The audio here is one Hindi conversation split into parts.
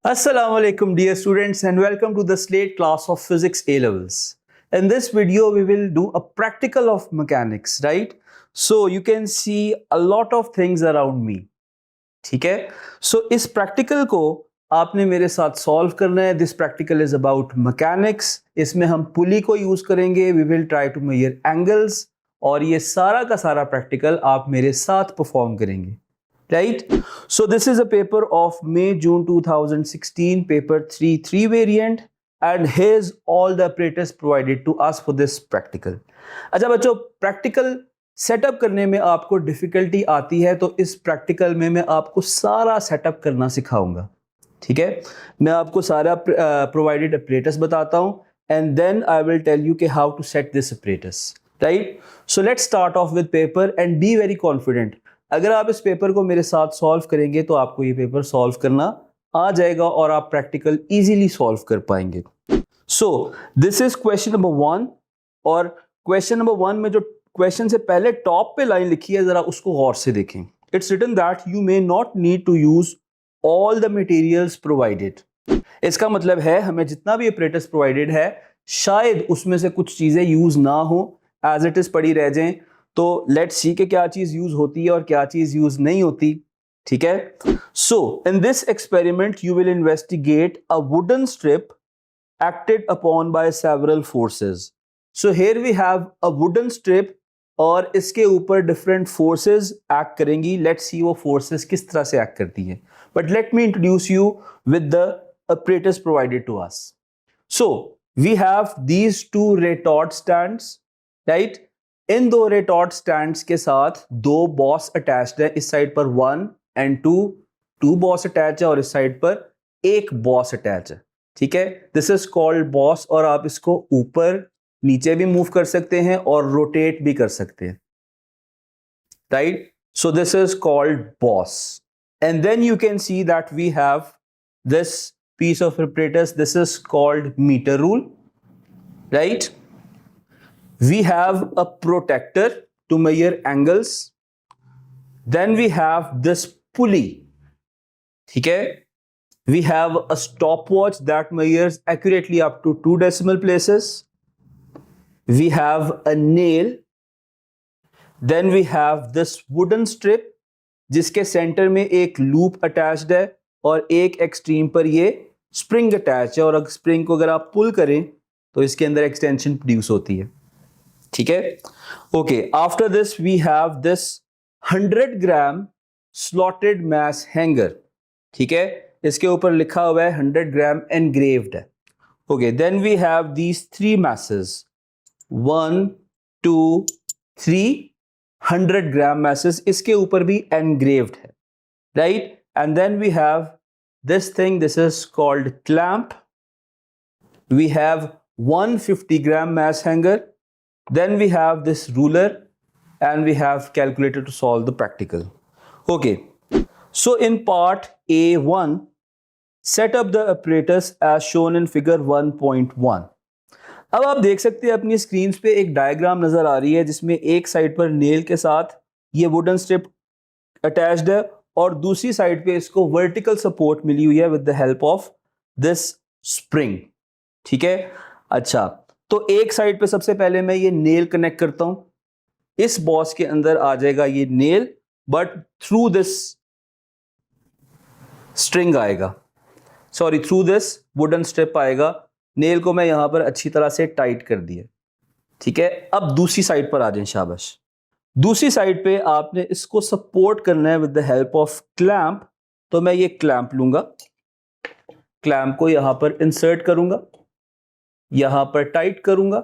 Assalamu alaikum dear students and welcome to the Slate class of Physics A levels. In this video we will do a practical of mechanics, right? So you can see a lot of things around me. ठीक है? So इस practical को आपने मेरे साथ solve करना है. This practical is about mechanics. इसमें हम pulley को use करेंगे. We will try to measure angles और ये सारा का सारा practical आप मेरे साथ perform करेंगे. Right? So this is a paper of May-June 2016, paper 3 variant, and here's all the apparatus provided to us for this practical. अच्छा बच्चों, practical setup करने में आपको difficulty आती है तो इस practical में मैं आपको सारा setup करना सिखाऊंगा. ठीक है, मैं आपको सारा provided apparatus बताता हूँ and then I will tell you कि how to set this apparatus. Right? So let's start off with paper and be very confident. अगर आप इस पेपर को मेरे साथ सॉल्व करेंगे तो आपको ये पेपर सॉल्व करना आ जाएगा और आप प्रैक्टिकल इजीली सॉल्व कर पाएंगे. सो दिस इज क्वेश्चन नंबर 1 और क्वेश्चन नंबर 1 में जो क्वेश्चन से पहले टॉप पे लाइन लिखी है जरा उसको गौर से देखें. It's written that you may not need to use all the materials provided. इसका मतलब है हमें जितना भी अपरेटस प्रोवाइडेड है शायद उसमें से कुछ चीजें यूज ना हो, एज इट इज पड़ी रह जाएं. तो लेट्स सी कि क्या चीज यूज होती है और क्या चीज यूज नहीं होती. ठीक है, so in this experiment you will investigate a wooden strip acted upon by several forces. So here we have a wooden strip और इसके ऊपर डिफरेंट फोर्सेस एक्ट करेंगी. लेट्स सी वो फोर्सेस किस तरह से एक्ट करती है. But let me introduce you with the apparatus provided to us. So we have these two retort stands, right? इन दो रेटॉर्ट स्टैंड्स के साथ दो बॉस अटैच्ड है. इस साइड पर 1 and 2 बॉस अटैच है और इस साइड पर एक बॉस अटैच है. ठीक है, दिस इज कॉल्ड बॉस और आप इसको ऊपर नीचे भी मूव कर सकते हैं और रोटेट भी कर सकते हैं. Right, so this is called boss and then you can see that we have this piece of apparatus. This is called meter rule. Right, we have a protector to measure angles. Then we have this pulley. ठीक है, we have a stopwatch that measures accurately up to 2 decimal places. We have a nail. Then we have this wooden strip जिसके सेंटर में एक लूप अटैच्ड है और एक एक्सट्रीम पर ये स्प्रिंग अटैच है और अगर स्प्रिंग को अगर आप पुल करें तो इसके अंदर एक्सटेंशन प्रोड्यूस होती है. ठीक है, okay. After this we have this 100 gram slotted mass hanger. ठीक है, इसके ऊपर लिखा हुआ है 100 ग्राम एनग्रेव्ड है. Okay, then we have these 3 masses 1 2 3 100 gram masses. इसके ऊपर भी एनग्रेव्ड है. Right, and then we have this thing. This is called clamp. We have 150 gram mass hanger. Then we have this ruler and we have calculator to solve the practical. Okay, so in part A1 set up the apparatus as shown in figure 1.1. अब आप देख सकते हैं अपनी स्क्रीन पे एक डायग्राम नजर आ रही है जिसमें एक साइड पर नेल के साथ ये वुडन स्ट्रिप अटैच्ड है और दूसरी साइड पे इसको वर्टिकल सपोर्ट मिली हुई है with the help of this spring. ठीक है, अच्छा तो एक साइड पे सबसे पहले मैं ये नेल कनेक्ट करता हूं. इस बॉस के अंदर आ जाएगा ये nail but through this string आएगा, sorry through this wooden strip आएगा. नेल को मैं यहां पर अच्छी तरह से टाइट कर दिया. ठीक है, अब दूसरी साइड पर आ जाए. शाबाश. दूसरी साइड पे आपने इसको सपोर्ट करना है with the help of clamp. तो मैं ये क्लैंप लूंगा, क्लैंप को यहां पर इंसर्ट करूंगा, यहां पर टाइट करूंगा.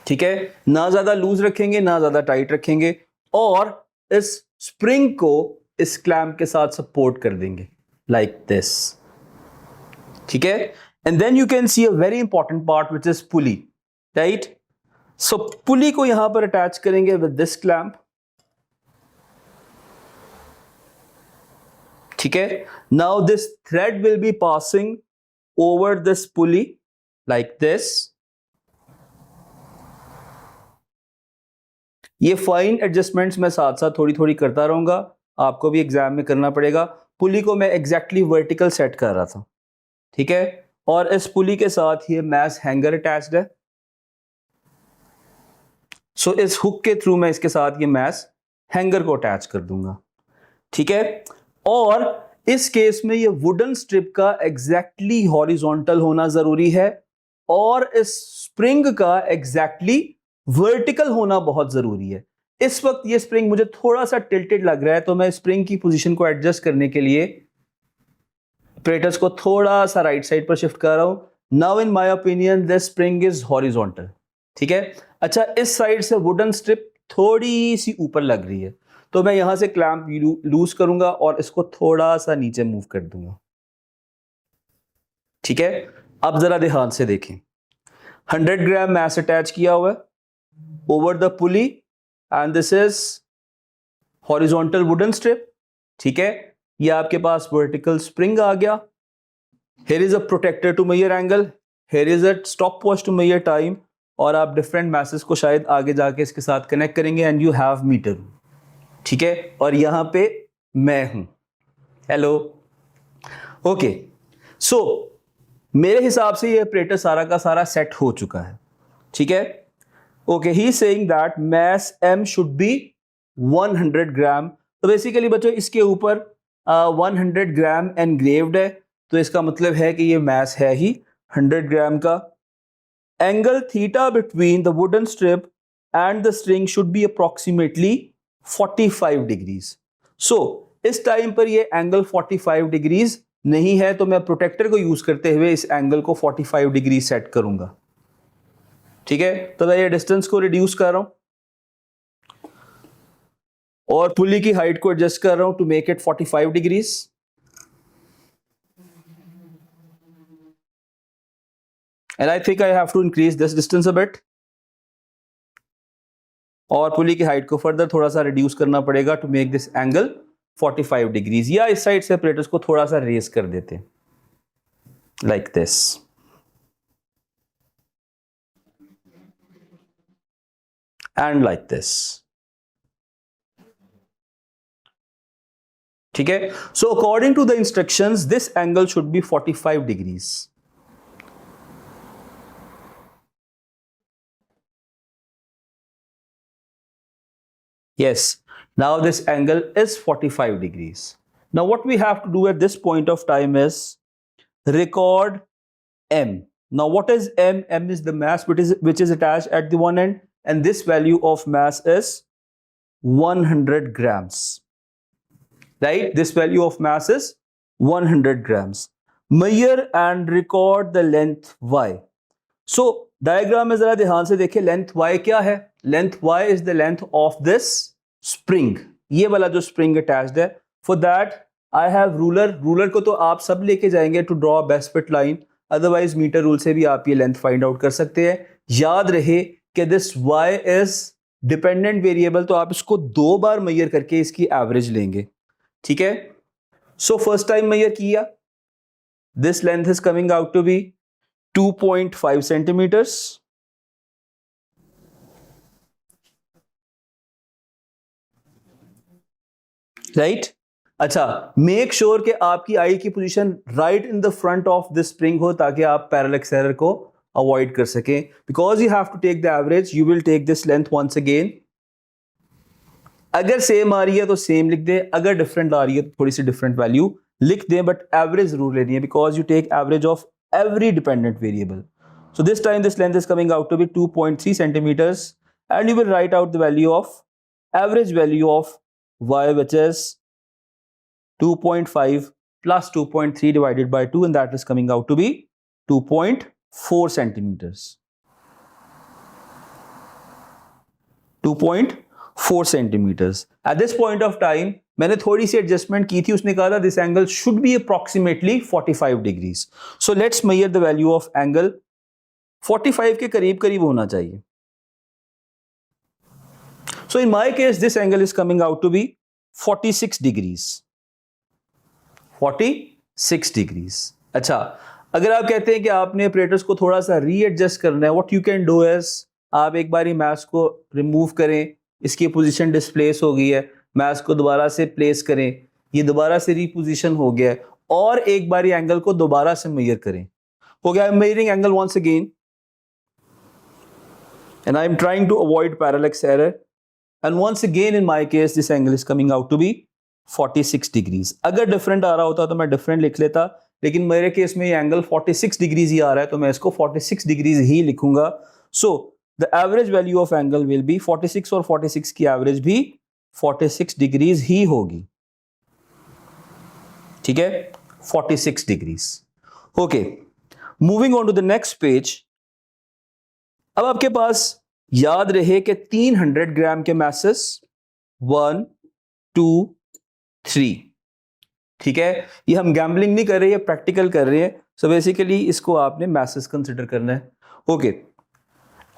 ठीक है, ना ज्यादा लूज रखेंगे ना ज्यादा टाइट रखेंगे और इस स्प्रिंग को इस क्लैंप के साथ सपोर्ट कर देंगे लाइक दिस. ठीक है, and then you can see a very important part which is pulley. Right, so pulley को यहां पर अटैच करेंगे विद दिस क्लैंप. ठीक है, now this thread will be passing over this pulley like this. ये फाइन एडजस्टमेंट्स मैं साथ साथ थोड़ी थोड़ी करता रहूंगा, आपको भी एग्जाम में करना पड़ेगा. पुली को मैं एग्जैक्टली वर्टिकल सेट कर रहा था, ठीक है, और इस पुली के साथ ये मैस हैंगर अटैच्ड है। सो इस हुक के थ्रू मैं इसके साथ ये मैस हैंगर को अटैच कर दूंगा, ठीक है। और इस केस में ये वुडन स्ट्रिप का एग्जैक्टली हॉरिजॉन्टल होना जरूरी है और इस स्प्रिंग का एग्जैक्टली वर्टिकल होना बहुत जरूरी है। इस वक्त ये स्प्रिंग मुझे थोड़ा सा टिल्टेड लग रहा है, तो मैं स्प्रिंग की पोजीशन को एडजस्ट करने के लिए ऑपरेटर्स को थोड़ा सा राइट साइड पर शिफ्ट कर रहा हूं। Now in my opinion this spring is horizontal, ठीक है। अच्छा, इस साइड से वुडन स्ट्रिप थोड़ी सी ऊपर लग रही है, तो मैं यहां से क्लैंप लूज करूंगा और इसको थोड़ा सा नीचे मूव कर दूंगा, ठीक है। अब जरा ध्यान से देखें, 100 ग्राम मैस अटैच किया हुआ है over the pulley and this is horizontal wooden strip, ठीक है। ये आपके पास वर्टिकल स्प्रिंग आ गया। Here is a protractor to measure angle, here is a stopwatch to measure time, और आप डिफरेंट मैसेज को शायद आगे जाके इसके साथ कनेक्ट करेंगे एंड यू हैव मीटर, ठीक है। और यहां पे मैं हूं, हेलो, ओके। सो मेरे हिसाब से ये ऑपरेटर सारा का सारा सेट हो चुका है, ठीक है। Okay, he saying that mass m should be 100 gram. तो बेसिकली बच्चों इसके ऊपर 100 ग्राम एनग्रेव्ड है, तो इसका मतलब है कि ये मैस है ही 100 ग्राम का। Angle theta between the wooden strip and the string should be approximately 45 degrees. So इस टाइम पर ये एंगल 45 डिग्रीज नहीं है, तो मैं प्रोटेक्टर को यूज करते हुए इस एंगल को 45 डिग्री सेट करूंगा, ठीक है। तो मैं ये डिस्टेंस को रिड्यूस कर रहा हूं और पुली की हाइट को एडजस्ट कर रहा हूं to make it 45 degrees. And I think I have to increase this distance a bit, और पुली की हाइट को फर्दर थोड़ा सा रिड्यूस करना पड़ेगा to make this angle 45 degrees, या इस साइड से ऑपरेटर्स को थोड़ा सा रेस कर देते like this, and like this, ठीक है। So according to the instructions this angle should be 45 degrees. Yes, now this angle is 45 degrees. Now what we have to do at this point of time is record M. Now what is M? M is the mass which is attached at the one end, and this value of mass is 100 grams. Right? This value of mass is 100 grams. Measure and record the length Y. So diagram में जरा ध्यान से देखिए, लेंथ y क्या है? Length y is the length of this spring, ये वाला जो स्प्रिंग अटैच्ड है। For that I have ruler को तो आप सब लेके जाएंगे to draw best fit line, otherwise metre rule से भी आप ये लेंथ फाइंड आउट कर सकते हैं। याद रहे कि this y is dependent variable, तो आप इसको 2 बार मेजर करके इसकी एवरेज लेंगे, ठीक है। सो फर्स्ट टाइम मेजर किया, this length is coming out to be 2.5 centimetres, right. अच्छा, मेक श्योर कि आपकी आई की position right in the front of this spring हो, ताकि आप पैरेलक्स एरर को अवॉइड कर सकें। Because you have to take the average, you will take this length once again. अगर सेम आ रही है तो सेम लिख दें, अगर डिफरेंट आ रही है तो थोड़ी सी डिफरेंट वैल्यू लिख दें, बट एवरेज जरूर लेनी है, because you take average of every dependent variable. So this time this length is coming out to be 2.3 centimeters, and you will write out the value of average value of y, which is 2.5 plus 2.3 divided by 2, and that is coming out to be 2.4 centimeters. 2.4 centimeters. At this point of time मैंने थोड़ी सी एडजस्टमेंट की थी, उसने कहा था this angle should be approximately 45 degrees. So let's measure the value of angle, 45 के करीब करीब होना चाहिए। So in my case this angle is coming out to be 46 degrees, 46 degrees. अच्छा, अगर आप कहते हैं कि आपने ऑपरेटर्स को थोड़ा सा रीएडजस्ट करना है, what you can do is आप एक बार मैस को रिमूव करें, इसकी पोजीशन डिस्प्लेस हो गई है, मैस को दोबारा से प्लेस करें, ये दोबारा से रीपोजिशन हो गया है, और एक बारी एंगल को दोबारा से मेजर करें. हो गया, I am measuring angle once again and I am trying to avoid parallax error, and once again in my case this angle is coming out to be 46 degrees. अगर different आ रहा होता तो मैं different लिख लेता, लेकिन मेरे केस में ये एंगल 46 डिग्रीज ही आ रहा है, तो मैं इसको 46 डिग्रीज ही लिखूंगा. So the average value of angle will be 46, और 46 की एवरेज भी 46 डिग्रीज ही होगी. ठीक है, 46 degrees. Okay, moving on to the next page. अब आपके पास याद रहे कि 300 ग्राम के मैसेस 1 2 3. ठीक है, ये हम गैम्बलिंग नहीं कर रहे हैं, प्रैक्टिकल कर रहे हैं. सो बेसिकली इसको आपने मैसेस कंसिडर करना है. Okay,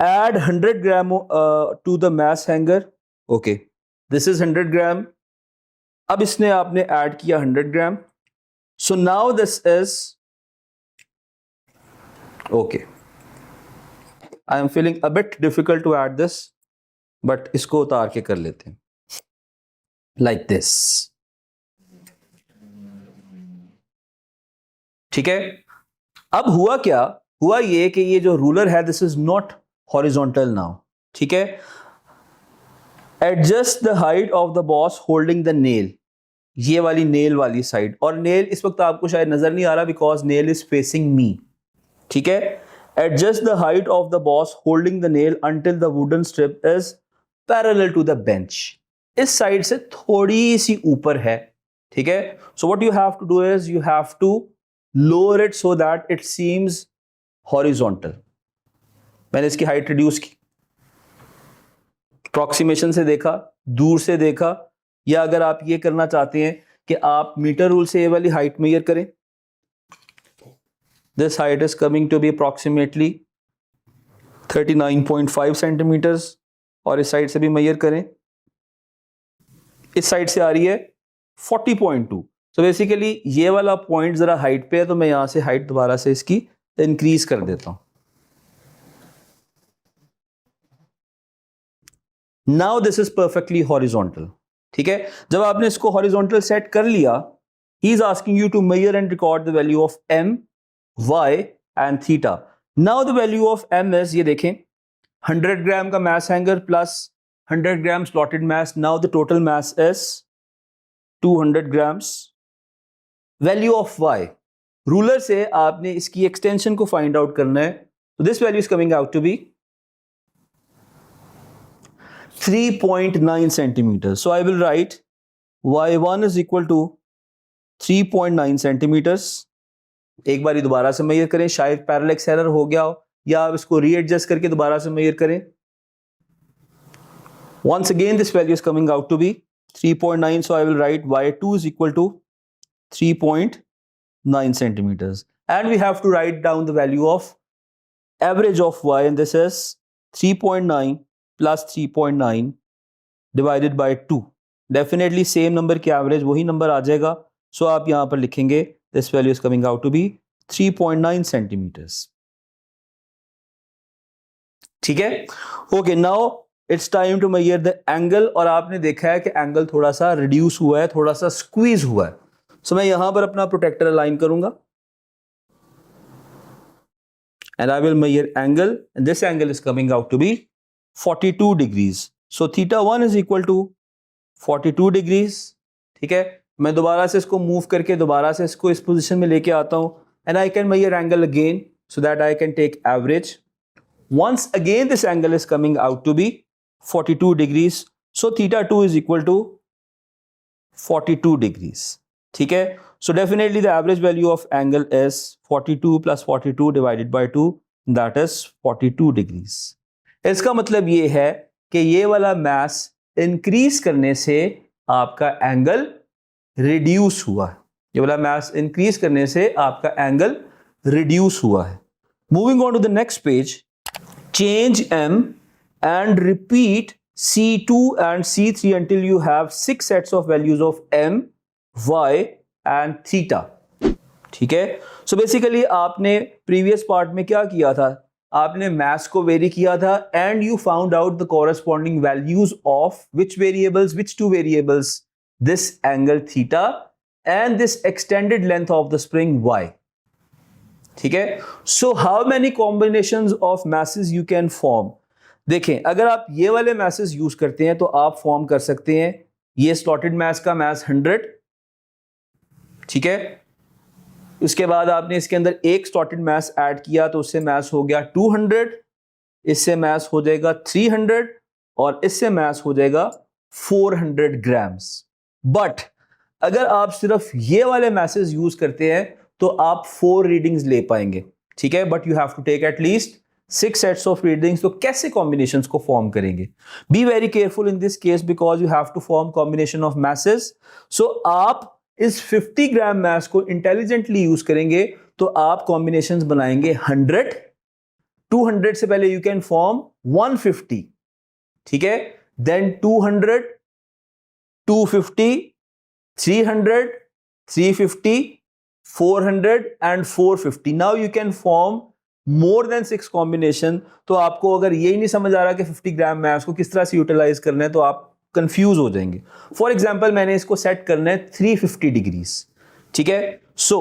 add 100 gram to the mass hanger. Okay, this is 100 gram. अब इसने आपने ऐड किया 100 gram. So now this is okay, I am feeling a bit difficult to add this, but इसको उतार के कर लेते हैं लाइक दिस. ठीक है, अब हुआ क्या, हुआ ये कि ये जो रूलर है this is not horizontal now. ठीक है, adjust the height of the boss holding the nail, ये वाली नेल वाली साइड, और नेल इस वक्त आपको शायद नजर नहीं आ रहा because nail is facing me. ठीक है, adjust the height of the boss holding the nail until the wooden strip is parallel to the bench. इस साइड से थोड़ी सी ऊपर है. ठीक है, so what you have to do is you have to lower it so that it seems horizontal. मैंने इसकी हाइट रिड्यूस की, अप्रॉक्सीमेशन से देखा, दूर से देखा, या अगर आप ये करना चाहते हैं कि आप मीटर रूल से ये वाली हाइट मेजर करें, this height is coming to be approximately 39.5 centimetres, और इस साइड से भी मेजर करें, इस साइड से आ रही है 40.2. तो बेसिकली ये वाला पॉइंट जरा हाइट पे है, तो मैं यहां से हाइट दोबारा से इसकी इंक्रीज कर देता हूं. Now this is perfectly horizontal. ठीक है, जब आपने इसको हॉरिजॉन्टल सेट कर लिया, he is asking you to measure and record the value of M, Y and theta. Now the value of M is, ये देखें, 100 ग्राम का mass hanger plus 100 gram slotted mass. Now the total mass is 200 grams. Value of y, ruler से आपने इसकी एक्सटेंशन को फाइंड आउट करना है. तो this value is coming out to be 3.9 centimetre. So I will write y1 is equal to 3.9 centimetres. एक बार दोबारा से मेजर करें, शायद पैरेलक्स एरर हो गया हो, या आप इसको रीएडजस्ट करके दोबारा से मेजर करें. Once again this value is coming out to be 3.9. so I will write y2 is equal to 3.9 centimeters, and we have to write down the value of average of y, and this is 3.9 plus 3.9 divided by 2. Definitely same number की average वही number आ जाएगा. So आप यहाँ पर लिखेंगे this value is coming out to be 3.9 centimeters. ठीक है, okay, now it's time to measure the angle. और आपने देखा है कि एंगल थोड़ा सा रिड्यूस हुआ है, थोड़ा सा स्क्वीज हुआ है. सो मैं यहां पर अपना प्रोटेक्टर अलाइन करूंगा, and I will measure angle, and this angle is coming out to be 42 degrees. So theta 1 is equal to 42 degrees. ठीक है, मैं दोबारा से इसको मूव करके दोबारा से इसको इस पोजीशन में लेके आता हूं, and I can measure angle again so that I can take average. Once again this angle is coming out to be 42 degrees. So theta 2 is equal to 42 degrees. ठीक है, so definitely the average value of angle is 42 plus 42 divided by 2, that is 42 degrees. इसका मतलब ये है कि ये वाला mass increase करने से आपका एंगल रिड्यूस हुआ है. ये वाला mass increase करने से आपका एंगल रिड्यूस हुआ है. Moving on to the next page, change m and repeat C2 and C3 until you have 6 sets of values of m, y and theta. ठीक है, so basically आपने previous part में क्या किया था, आपने mass को वेरी किया था, and you found out the corresponding values of which variables, which two variables, this angle theta and this extended length of the spring y. ठीक है. So how many combinations of masses you can form? देखें, अगर आप ये वाले masses यूज करते हैं तो आप फॉर्म कर सकते हैं ये स्लॉटेड मास का मास 100, ठीक है. उसके बाद आपने इसके अंदर एक स्लॉटेड मास ऐड किया तो उससे मास हो गया 200, इससे मास हो जाएगा 300 और इससे मास हो जाएगा 400 ग्राम्स. बट अगर आप सिर्फ ये वाले मैसेज यूज करते हैं तो आप 4 रीडिंग्स ले पाएंगे, ठीक है. But you have to take at least 6 sets of readings. तो कैसे कॉम्बिनेशंस को फॉर्म करेंगे? Be very careful in this case because you have to form combination of masses. सो आप इस 50 ग्राम मैस को इंटेलिजेंटली यूज करेंगे तो आप कॉम्बिनेशंस बनाएंगे 100, 200 से पहले यू कैन फॉर्म 150, ठीक है. Then 200, 250, 300, 350, 400 and 450. Now you can form more than 6 combination. तो आपको अगर यही नहीं समझ आ रहा कि 50 ग्राम मैस को किस तरह से यूटिलाइज करना है तो आप कंफ्यूज हो जाएंगे. फॉर एग्जाम्पल मैंने इसको सेट करना है 350 डिग्रीज, ठीक है. So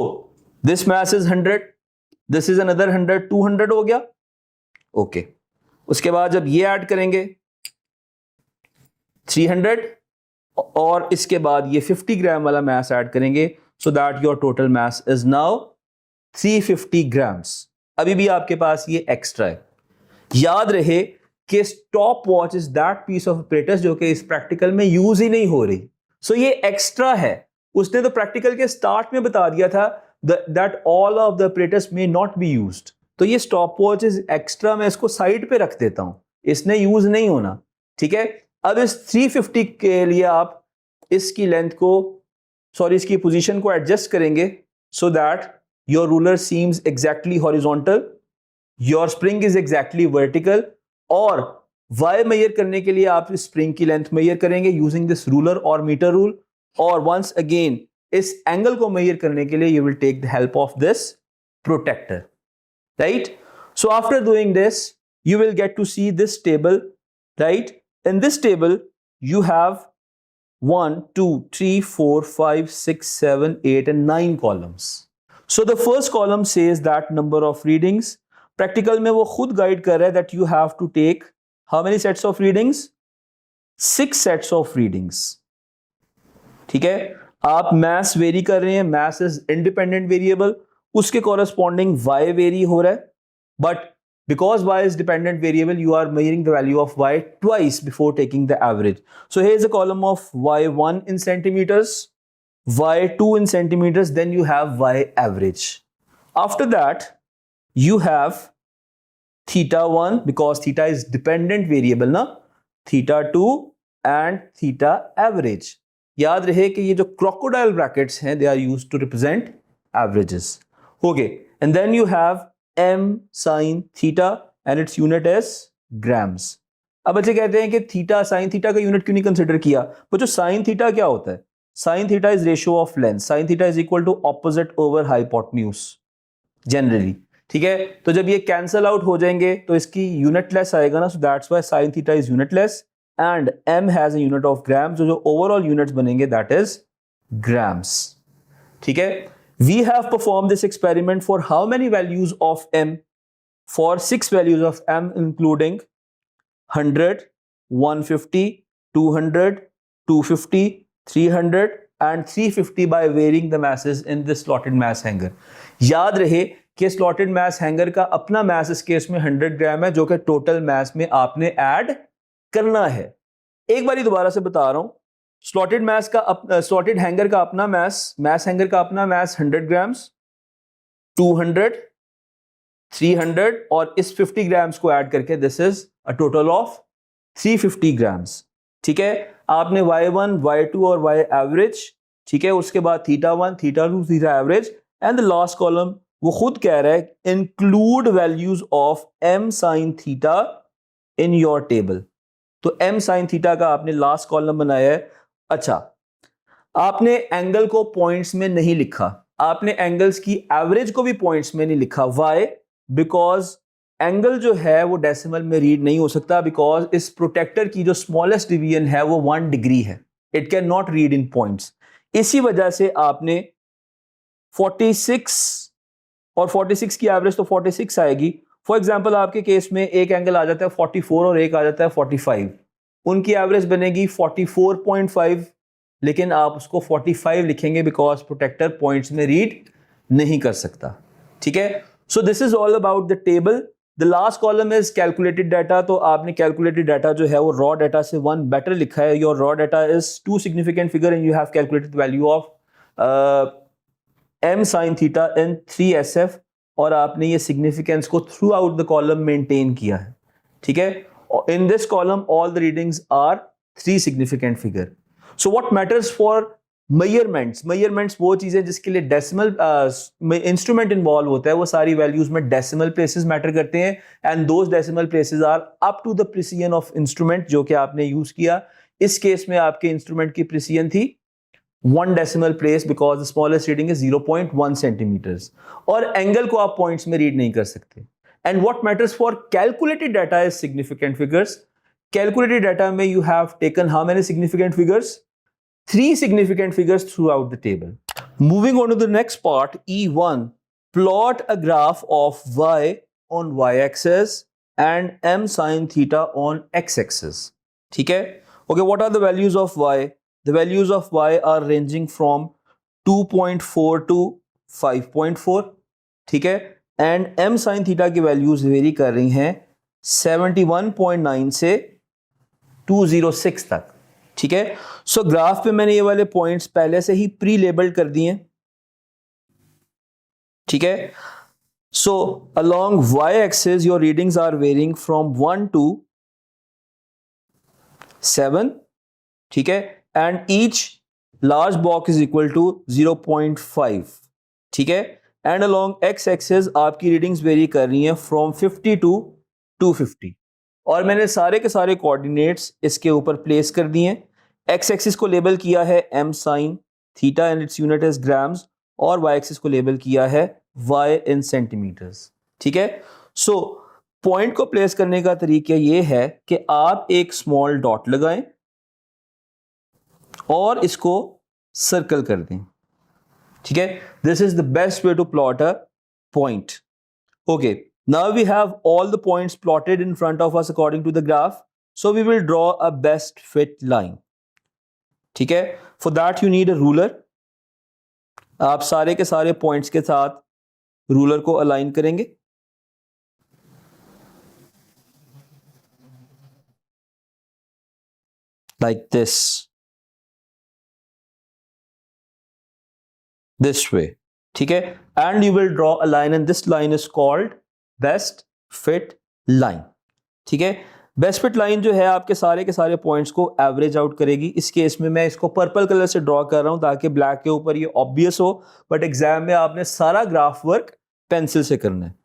this mass is 100, this is another 100, 200 हो गया. ओके. उसके बाद जब ये ऐड करेंगे 300 और इसके बाद ये 50 ग्राम वाला मैस ऐड करेंगे so that your total mass is now 350 grams. अभी भी आपके पास ये एक्स्ट्रा है. याद रहे कि stopwatch is that piece of apparatus जो कि इस प्रैक्टिकल में यूज ही नहीं हो रही. सो ये एक्स्ट्रा है. उसने तो प्रैक्टिकल के स्टार्ट में बता दिया था that all of the apparatus may not be used. तो ये स्टॉप वॉच इज एक्स्ट्रा, मैं इसको साइड पे रख देता हूं, इसने यूज नहीं होना, ठीक है. अब इस 350 के लिए आप इसकी लेंथ को इसकी पोजीशन को एडजस्ट करेंगे so that your ruler seems exactly horizontal, your spring is exactly vertical. और वाई मेजर करने के लिए आप इस स्प्रिंग की लेंथ मेजर करेंगे यूजिंग दिस रूलर और मीटर रूल. और वंस अगेन इस एंगल को मेजर करने के लिए you will take the help of this protractor, right. So after doing this you will get to see this table, right. In this table you have 1, 2, 3, 4, 5, 6, 7, 8 and 9 columns. So the first column says that number of readings. Practical में वो खुद गाइड कर रहा है that you have to take how many sets of readings? 6 sets of readings. ठीक है. आप mass वेरी कर रहे हैं, mass is independent variable, उसके corresponding y वेरी हो रहा है. But because y is dependent variable, you are measuring the value of y twice before taking the average. So here is a column of y1 in centimeters, y2 in centimeters, then you have y average. After that, you have theta 1 because theta is dependent variable, na? Theta 2 and theta average. याद रहे कि ये जो crocodile brackets हैं, they are used to represent averages. Okay, and then you have m sin theta and its unit is grams. अब बच्चे कहते हैं कि थीटा साइन थीटा का यूनिट क्यों नहीं कंसिडर किया? बच्चों साइन थीटा क्या होता है? Sine theta is ratio of length. Sine theta is equal to opposite over hypotenuse generally, ठीक है. तो जब ये कैंसल आउट हो जाएंगे तो इसकी यूनिट लेस आएगा ना. So that's why sign theta is unit less and m has a unit of grams. जो ओवरऑल यूनिट्स बनेंगे दैट इज ग्राम्स, ठीक है. We have performed this experiment for how many values of m? For 6 values of m including 100, 150, 200, 250, 300 and 350 by varying the masses in this slotted mass hanger. याद रहे कि slotted mass hanger का अपना mass इस केस में 100 ग्राम है जो कि total mass में आपने add करना है. एक बारी दोबारा से बता रहा हूं. स्लॉटेड मैस का स्लॉटेड हैंगर का अपना मैस हैंगर का अपना मैस 100 ग्राम्स, 200, 300 और इस 50 ग्राम्स को ऐड करके this is a total of 350 grams, ठीक है. आपने y1, y2 और y एवरेज, ठीक है. उसके बाद theta 1, theta 2, theta average and the last column वो खुद कह रहा है include values of m sin theta in your table. तो m sin थीटा का आपने लास्ट कॉलम बनाया है. अच्छा, आपने एंगल को पॉइंट्स में नहीं लिखा, आपने एंगल्स की एवरेज को भी पॉइंट्स में नहीं लिखा. व्हाई? बिकॉज एंगल जो है वो डेसिमल में रीड नहीं हो सकता बिकॉज इस प्रोटेक्टर की जो स्मॉलेस्ट डिवीजन है वो 1 डिग्री है. It can not read in points. इसी वजह से आपने 46 और 46 की एवरेज तो 46 आएगी। फॉर एग्जांपल आपके केस में एक एंगल आ जाता है 44 और एक आ जाता है 45, उनकी एवरेज बनेगी 44.5, लेकिन आप उसको 45 लिखेंगे बिकॉज प्रोटेक्टर पॉइंट्स में रीड नहीं कर सकता। ठीक है, so this is all about the table. The last column is calculated data. तो आपने कैलकुलेटेड डाटा जो है वो रॉ डाटा से 1 बेटर लिखा है। Your raw data is 2 significant figure and you have calculated value of m sin theta in 3SF, और आपने ये सिग्निफिकेंस को throughout the column maintain किया है। ठीक है, in this column all the readings are 3 significant figure. So what matters for measurements वो चीजें जिसके लिए डेसिमल इंस्ट्रूमेंट इन्वॉल्व होता है, वो सारी वैल्यूज में डेसिमल प्लेसेस मैटर करते हैं, and those decimal places are up to the precision of instrument जो कि आपने यूज किया। इस केस में आपके इंस्ट्रूमेंट की प्रिसिजन थी 1 decimal place because the smallest reading is 0.1 centimeters, और एंगल को आप पॉइंट्स में रीड नहीं कर सकते। And what matters for calculated data is significant figures. Calculated data में you have taken how many significant figures? 3 significant figures throughout the table. Moving on to the next part, E1, plot a graph of y on y-axis and m sin theta on x-axis. ठीक है? Okay, what are the values of y? The values of y are ranging from 2.4 to 5.4. ठीक है? And m sin theta की values vary कर रही हैं 71.9 से 206 तक। ठीक है, सो ग्राफ पे मैंने ये वाले पॉइंट्स पहले से ही प्री लेबल्ड कर दिए। ठीक है, so along y axis your readings are varying from 1 to 7। ठीक है, and each large box is equal to 0.5। ठीक है, एंड अलोंग x एक्सिस आपकी रीडिंग्स वेरी कर रही हैं फ्रॉम 50 to 250, और मैंने सारे के सारे कोऑर्डिनेट्स इसके ऊपर प्लेस कर दिए। x एक्सिस को लेबल किया है m sin theta and its unit is grams, और y एक्सिस को लेबल किया है y इन सेंटीमीटर्स। ठीक है, सो पॉइंट को प्लेस करने का तरीका ये है कि आप एक स्मॉल डॉट लगाएं और इसको सर्कल कर दें। ठीक है, this is the best way to plot a point. Okay, now we have all the points plotted in front of us according to the graph, so we will draw a best fit line. ठीक है, for that you need a ruler. आप सारे के सारे पॉइंट्स के साथ रूलर को अलाइन करेंगे। like this way. ठीक है, and you will draw a line and this line is called best fit line. ठीक है, बेस्ट फिट लाइन जो है आपके सारे के सारे पॉइंट्स को एवरेज आउट करेगी। इस केस में मैं इसको पर्पल कलर से ड्रॉ कर रहा हूं ताकि ब्लैक के ऊपर ये ऑब्वियस हो, बट एग्जाम में आपने सारा ग्राफ वर्क पेंसिल से करना है।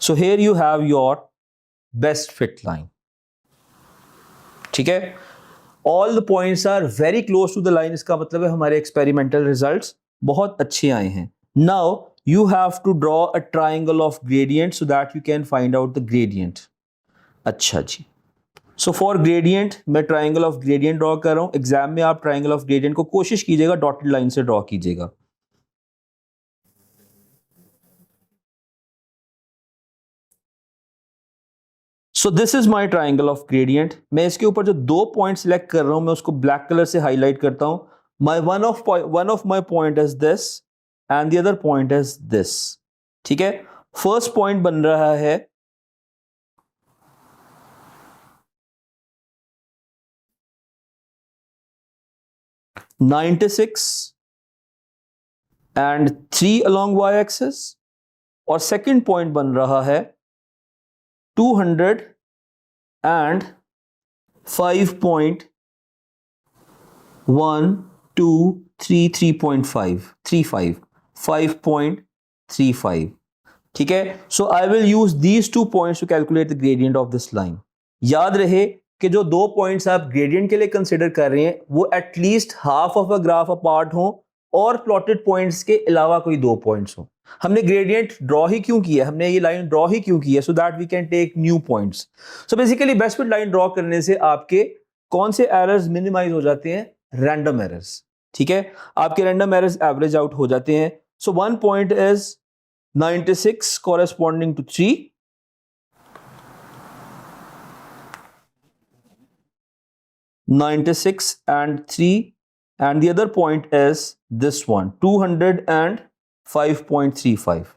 So here you have your best fit line. ठीक है, all the points are very close to the line, इसका मतलब है हमारे एक्सपेरिमेंटल रिजल्ट्स बहुत अच्छे आए हैं। Now you have to draw a triangle of gradient so that you can find out the gradient. अच्छा जी, so for gradient मैं triangle of gradient draw कर रहा हूं। एग्जाम में आप triangle of gradient को कोशिश कीजिएगा डॉटेड लाइन से ड्रॉ कीजिएगा। So this is my triangle of gradient. मैं इसके ऊपर जो 2 पॉइंट सिलेक्ट कर रहा हूं मैं उसको ब्लैक कलर से हाईलाइट करता हूं। one of my point is this and the other point is this. ठीक है, फर्स्ट पॉइंट बन रहा है 96 and 3 along y axis, और सेकंड पॉइंट बन रहा है 200 and 5.1 2 3 3.5 35 5.35। ठीक है, so I will use these 2 points to calculate the gradient of this line. याद रहे कि जो 2 पॉइंट्स आप ग्रेडियंट के लिए कंसिडर कर रहे हैं वो at least half of a graph apart हो और प्लॉटेड पॉइंट्स के अलावा कोई 2 पॉइंट्स हो। हमने ग्रेडियंट ड्रॉ ही क्यों किया, हमने ये लाइन ड्रॉ ही क्यों की है? So that we can take new points. So basically best fit line draw करने से आपके कौन से एरर्स मिनिमाइज हो जाते हैं? रैंडम एरर्स, ठीक है, आपके रैंडम एरर्स एवरेज आउट हो जाते हैं. सो 1 point is 96 corresponding to 3. 96 and 3, and the other point is this one, 205.35.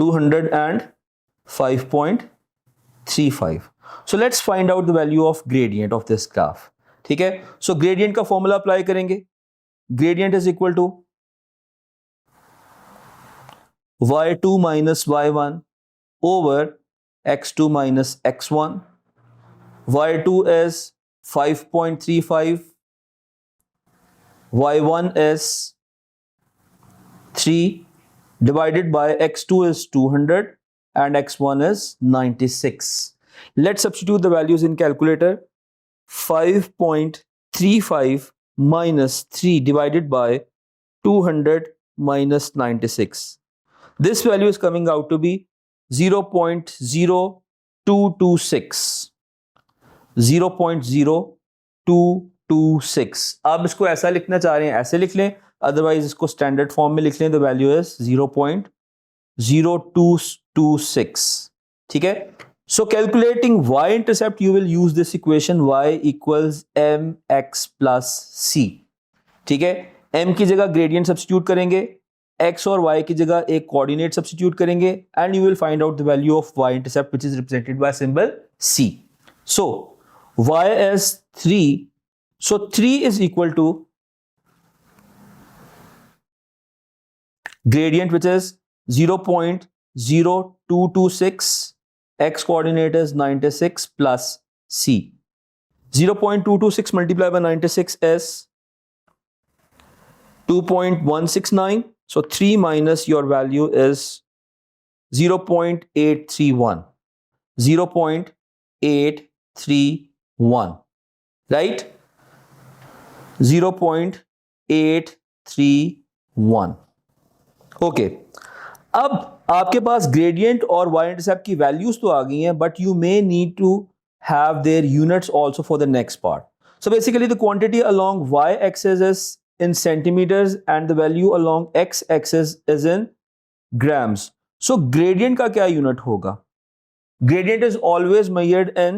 205.35. So let's find out the value of gradient of this graph. ठीक है, so gradient का formula apply करेंगे. Gradient is equal to y2 minus y1 over x2 minus x1. y2 is 5.35, y1 is 3, divided by x2 is 200 and x1 is 96. Let's substitute the values in calculator. 5.35 minus 3 divided by 200 minus 96. This value is coming out to be 0.0226. 0.0226. आप इसको ऐसा लिखना चाह रहे हैं ऐसे लिख लें, अदरवाइज इसको स्टैंडर्ड फॉर्म में लिख लें. The value is 0.0226. ठीक है, so calculating y intercept you will use this equation y equals mx plus c. ठीक है, m की जगह ग्रेडियंट सब्स्टिट्यूट करेंगे, x और y की जगह एक कोऑर्डिनेट सब्स्टिट्यूट करेंगे, and you will find out the value of y intercept which is represented by symbol c. So y is 3, so 3 is equal to gradient which is 0.0226, x coordinate is 96 plus c. 0.226 multiplied by 96 is 2.169. So 3 minus your value is 0.831. 0.831, right? 0.831. Okay, अब आपके पास ग्रेडियंट और y इंटरसेप्ट की वैल्यूज तो आ गई हैं, but you may need to have their units also for the next part. So basically the quantity along y axis is in centimeters and the value along x axis is in grams. So gradient का क्या यूनिट होगा? Gradient is always measured in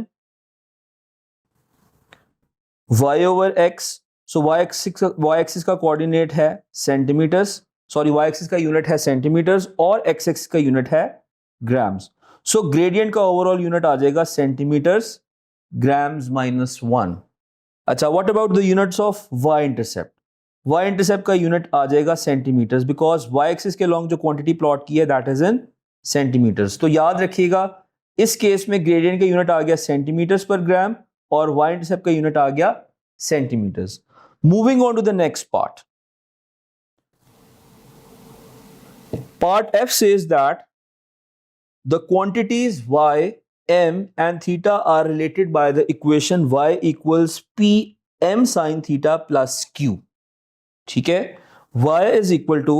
y over x. So y axis का कोऑर्डिनेट है सेंटीमीटर्स, सॉरी y axis का यूनिट है सेंटीमीटर्स और x axis का यूनिट है ग्राम्स. सो ग्रेडियंट का ओवरऑल यूनिट आ जाएगा सेंटीमीटर्स, ग्राम्स माइनस 1. अच्छा, what about the units of y intercept? y intercept का यूनिट आ जाएगा सेंटीमीटर्स, बिकॉज y एक्सिस के लॉन्ग जो क्वांटिटी प्लॉट की है दैट इज इन सेंटीमीटर्स. तो याद रखिएगा इस केस में ग्रेडियंट का यूनिट आ गया सेंटीमीटर्स पर ग्राम और y इंटरसेप्ट का यूनिट आ गया centimetres. Moving on to the next part. Part F says that the quantities y, m and theta are related by the equation y equals p m sin theta plus q. ठीक है, y is equal to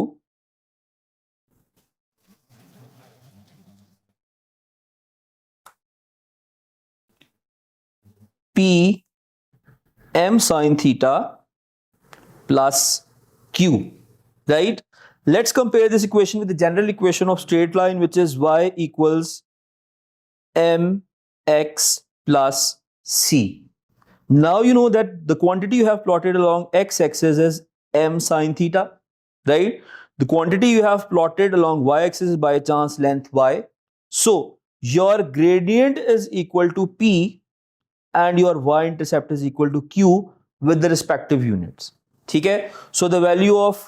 p m sin theta plus q, right? Let's compare this equation with the general equation of straight line, which is y equals mx plus c. Now you know that the quantity you have plotted along x-axis is m sin theta, right? The quantity you have plotted along y-axis is by chance length y. So your gradient is equal to p and your y-intercept is equal to q with the respective units. ठीक है? So the value of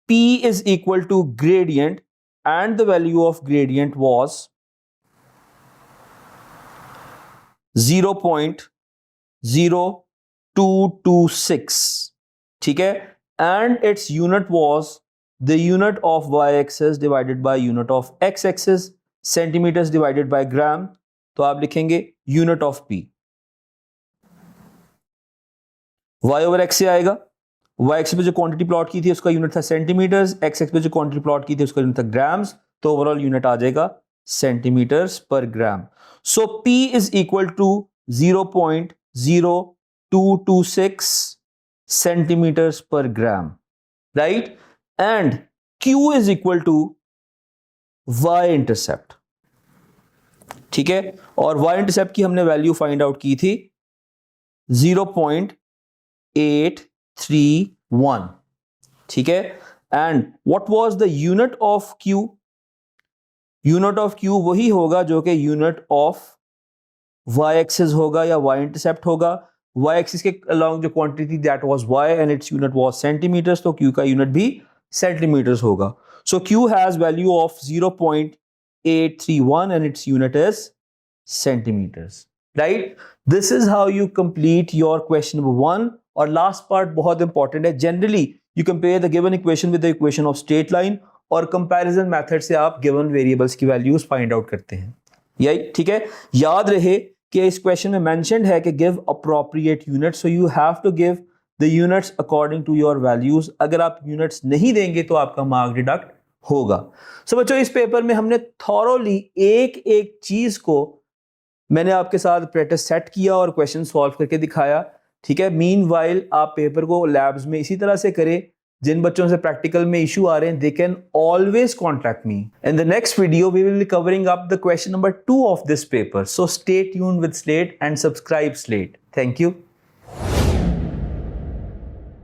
p is equal to gradient and the value of gradient was 0.0226. ठीक है, and its unit was the unit of y-axis divided by unit of x-axis, centimeters divided by gram. तो आप लिखेंगे unit of p. y over x से आएगा, y एक्सिस पे जो क्वांटिटी प्लॉट की थी उसका यूनिट था सेंटीमीटर्स, x एक्सिस पे जो क्वांटिटी प्लॉट की थी उसका यूनिट था ग्राम्स, तो ओवरऑल यूनिट आ जाएगा सेंटीमीटर्स पर gram. So p is equal to 0.0226 centimeters per gram, right? And Q is equal to y intercept, ठीक है, और y intercept की हमने वैल्यू फाइंड आउट की थी 0.831, ठीक है. And what was the unit of Q? Unit of Q वही होगा जो कि यूनिट ऑफ y एक्सिस होगा या y इंटरसेप्ट होगा. y एक्सिस के अलोंग जो क्वांटिटी थी that was y and its unit was centimetres, तो Q का यूनिट भी सेंटीमीटर्स होगा. So Q has value of 0.831 and its unit is centimeters, right? This is how you complete your question number 1. और last part बहुत important है. Generally you compare the given equation with the equation of straight line और comparison method से आप given variables की values find out करते हैं. यही ठीक है. याद रहे कि इस question में mentioned है कि give appropriate units, so you have to give the units according to your values. अगर आप units नहीं देंगे तो आपका mark deduct होगा. So बच्चों इस पेपर में हमने thoroughly एक एक चीज को मैंने आपके साथ प्रैक्टिस सेट किया और क्वेश्चन सॉल्व करके दिखाया, ठीक है. मीनवाइल आप पेपर को लैब्स में इसी तरह से करें. जिन बच्चों से प्रैक्टिकल में इशू आ रहे हैं, they can always contact me. In the next video we will be covering up the question number 2 of this paper. So stay tuned with Slate and subscribe Slate. Thank you.